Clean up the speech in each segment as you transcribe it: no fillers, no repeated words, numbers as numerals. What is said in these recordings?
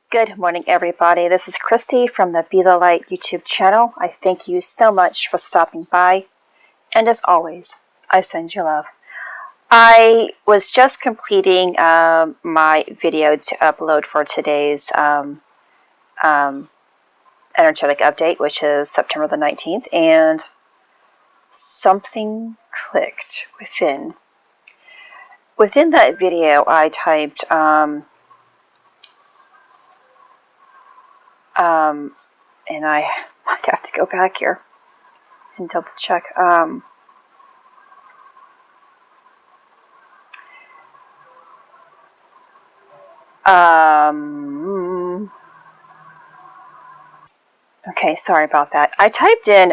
Good morning, everybody. This is Christy from the Be the Light YouTube channel. I thank you so much for stopping by. And as always, I send you love. I was just completing my video to upload for today's energetic update, which is September the 19th, and something clicked within. Within that video, I typed and I might have to go back here and double check. Okay, sorry about that. I typed in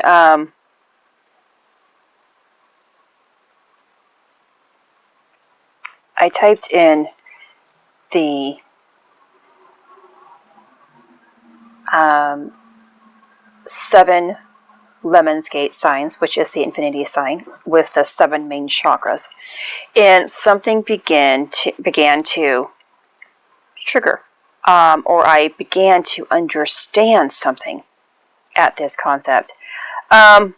the 7 Lemons Gate signs, which is the infinity sign, with the 7 main chakras, and something began to trigger, or I began to understand something at this concept, and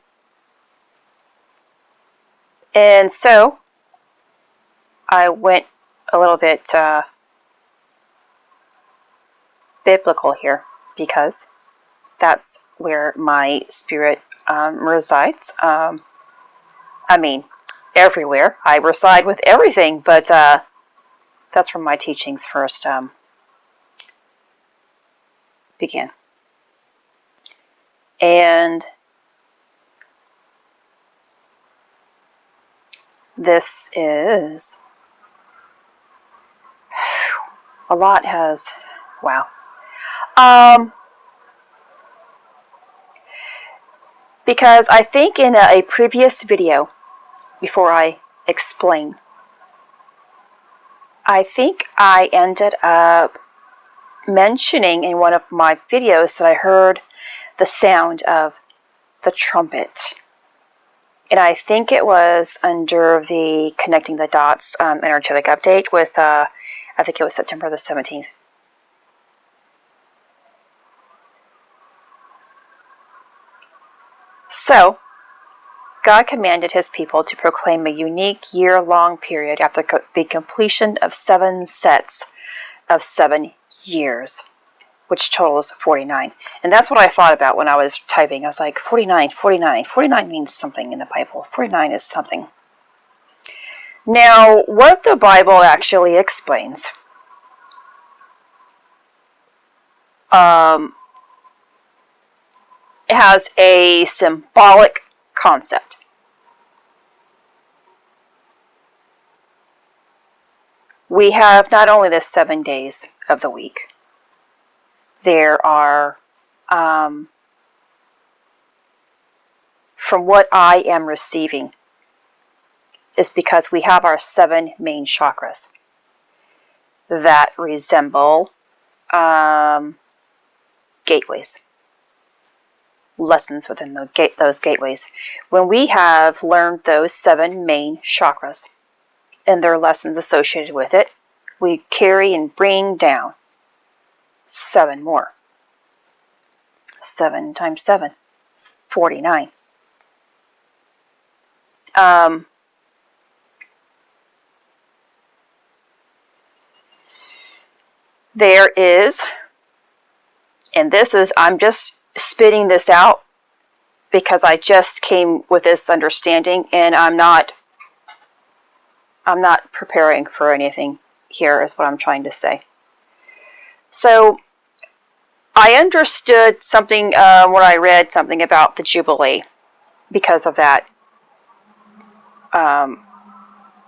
so I went a little bit biblical here, because that's where my spirit resides. I mean, everywhere. I reside with everything, but that's where my teachings first began. And this is a lot has, wow. Because I think in a previous video, before I explain, I think I ended up mentioning in one of my videos that I heard the sound of the trumpet. And I think it was under the Connecting the Dots energetic update with, I think it was September the 17th. So, God commanded his people to proclaim a unique year-long period after the completion of 7 sets of 7 years, which totals 49. And that's what I thought about when I was typing. I was like, 49, 49. 49 means something in the Bible. 49 is something. Now, what the Bible actually explains has a symbolic concept. We have not only the 7 days of the week. There are, from what I am receiving, is because we have our 7 main chakras that resemble gateways. Lessons within those gateways. When we have learned those 7 main chakras and their lessons associated with it, we carry and bring down 7 more. 7 times 7 is 49. There is, and this is, I'm just spitting this out because I just came with this understanding, and I'm not preparing for anything here, is what I'm trying to say. So I understood something when I read something about the Jubilee because of that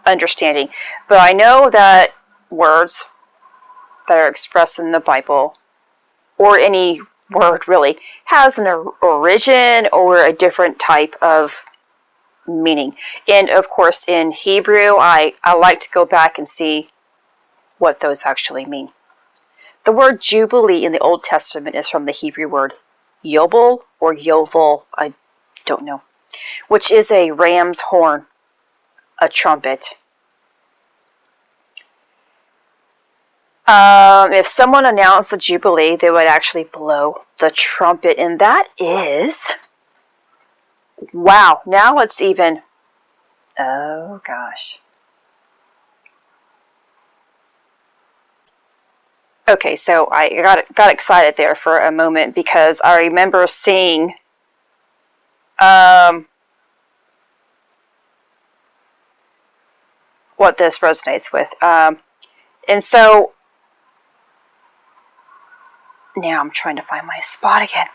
understanding. But I know that words that are expressed in the Bible, or any word really, has an origin or a different type of meaning. And of course in Hebrew, I like to go back and see what those actually mean. The word Jubilee in the Old Testament is from the Hebrew word Yobel or Yovel, I don't know, which is a ram's horn, a trumpet. If someone announced the Jubilee, they would actually blow the trumpet. And that is... Wow, now it's even... Oh, gosh. Okay, so I got excited there for a moment because I remember seeing what this resonates with. And so now I'm trying to find my spot again.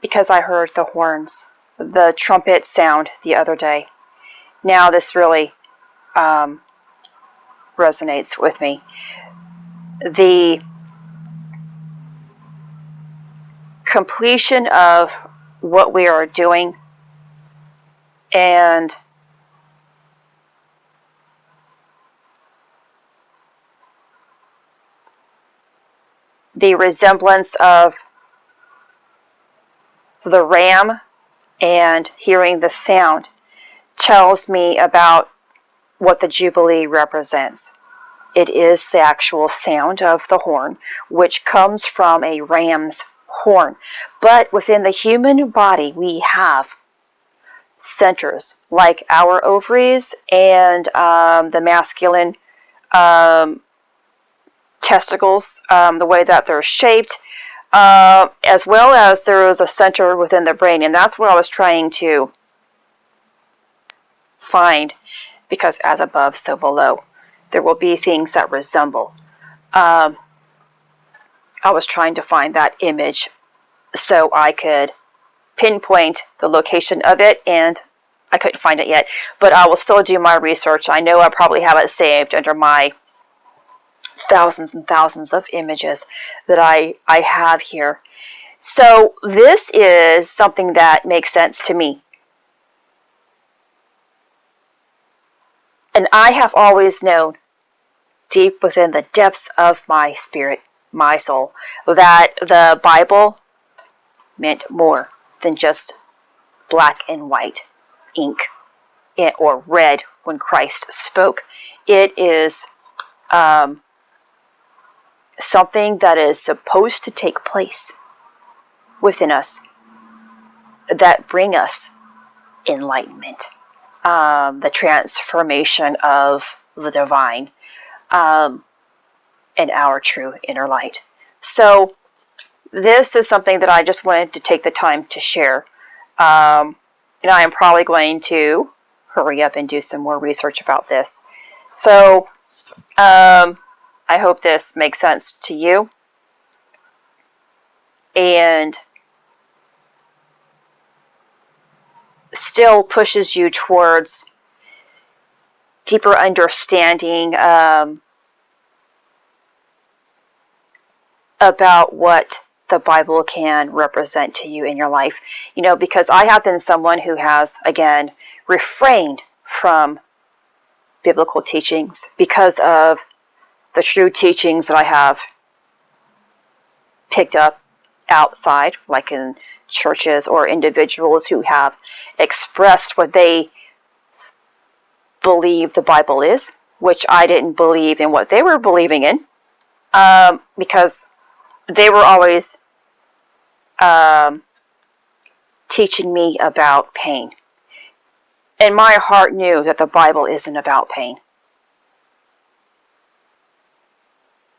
Because I heard the horns, the trumpet sound the other day. Now this really resonates with me. The completion of what we are doing and the resemblance of the ram and hearing the sound tells me about what the Jubilee represents. It is the actual sound of the horn, which comes from a ram's horn. But within the human body, we have centers like our ovaries and the masculine testicles, the way that they're shaped, as well as there is a center within the brain. And that's what I was trying to find, because as above, so below. There will be things that resemble. I was trying to find that image so I could pinpoint the location of it, and I couldn't find it yet. But I will still do my research. I know I probably have it saved under my thousands and thousands of images that I have here. So this is something that makes sense to me. And I have always known, deep within the depths of my spirit, my soul, that the Bible meant more than just black and white ink or red when Christ spoke. It is something that is supposed to take place within us that bring us enlightenment, the transformation of the divine, and our true inner light. So this is something that I just wanted to take the time to share. And I am probably going to hurry up and do some more research about this. So I hope this makes sense to you. And still pushes you towards deeper understanding about what the Bible can represent to you in your life. You know, because I have been someone who has, again, refrained from biblical teachings because of the true teachings that I have picked up outside, like in churches or individuals who have expressed what they believe the Bible is, which I didn't believe in what they were believing in, because they were always teaching me about pain. And my heart knew that the Bible isn't about pain.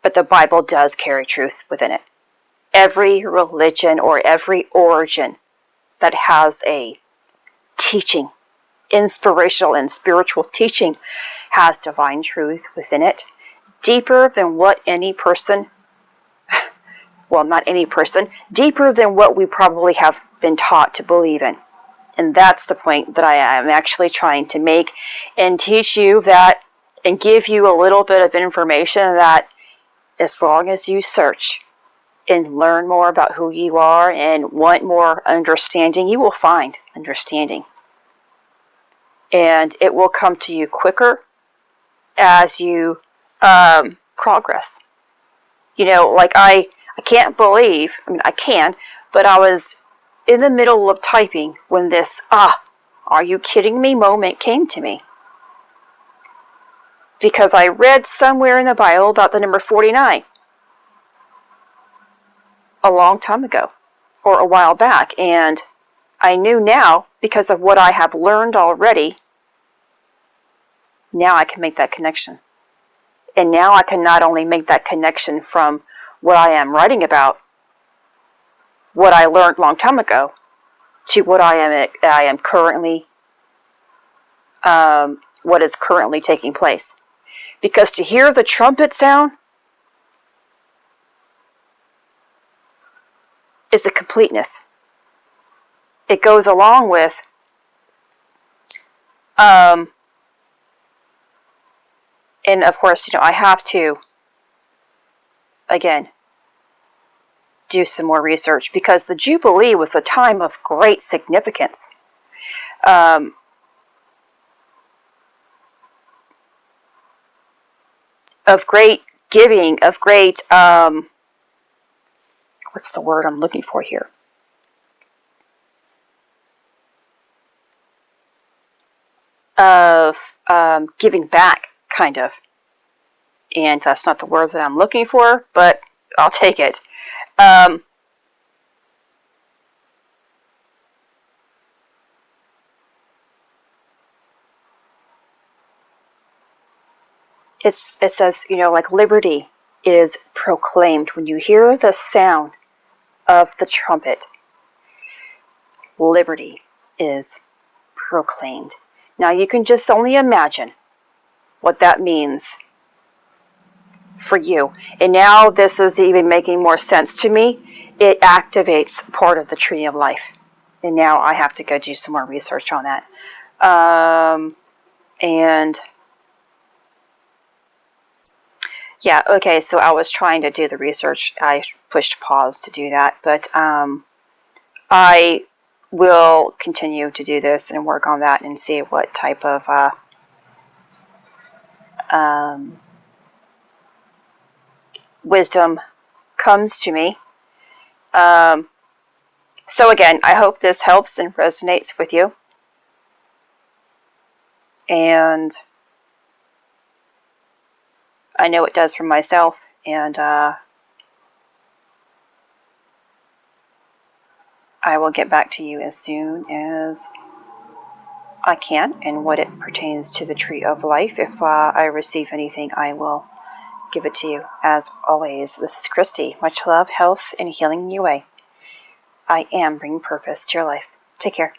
But the Bible does carry truth within it. Every religion or every origin that has a teaching, inspirational and spiritual teaching, has divine truth within it, deeper than what any person, well, not any person, deeper than what we probably have been taught to believe in. And that's the point that I am actually trying to make, and teach you that, and give you a little bit of information that as long as you search and learn more about who you are and want more understanding, you will find understanding. And it will come to you quicker as you progress. You know, like I can't believe, I mean, I can, but I was in the middle of typing when this are you kidding me moment came to me. Because I read somewhere in the Bible about the number 49 a long time ago, or a while back, and I knew now, because of what I have learned already, now I can make that connection. And now I can not only make that connection from what I am writing about, what I learned a long time ago, to what I am currently, what is currently taking place. Because to hear the trumpet sound is a completeness. It goes along with and of course, I have to, again, do some more research, because the Jubilee was a time of great significance. Of great giving, of great, what's the word I'm looking for here? Of giving back, kind of. And that's not the word that I'm looking for, but I'll take it. It says, like liberty is proclaimed. When you hear the sound of the trumpet, liberty is proclaimed. Now you can just only imagine what that means for you. And now this is even making more sense to me. It activates part of the tree of life. And now I have to go do some more research on that. And yeah, okay, so I was trying to do the research. I pushed pause to do that, but I will continue to do this and work on that and see what type of wisdom comes to me. So again, I hope this helps and resonates with you. And I know it does for myself. And I will get back to you as soon as I can, and what it pertains to the tree of life. If I receive anything, I will give it to you. As always, this is Christy. Much love, health, and healing in your way. I am bringing purpose to your life. Take care.